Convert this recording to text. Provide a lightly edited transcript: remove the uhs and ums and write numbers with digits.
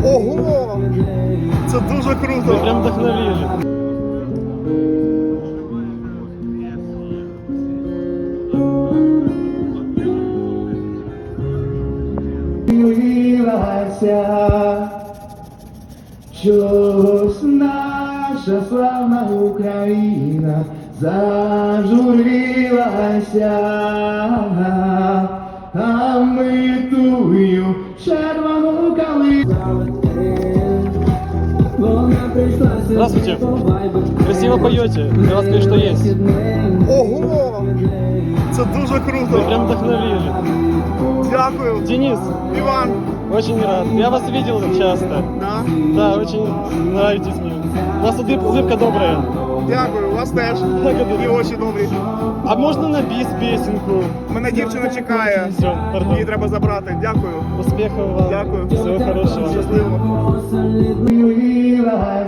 Ого! Це дуже круто! Вы прям вдохновили. Чогось наша славна Україна зажурилася, а ми тую червону калину. Здравствуйте. Красиво поете. Для вас кое-что есть. Ого! Це дуже Вы круто! прям вдохновили. Дякую! Денис, Іван! очень рад. Я вас видел часто. Да? Да, очень нравитесь мне. У вас улыбка добрая. Дякую, у вас теж. Благодарю. І очі добрі. А можно на бис песенку? Мене дівчина чекає. Все, пардон. Її треба забрати. Дякую. Успехов вам. Дякую. Всего хорошего. Щасливо. Зажурилася.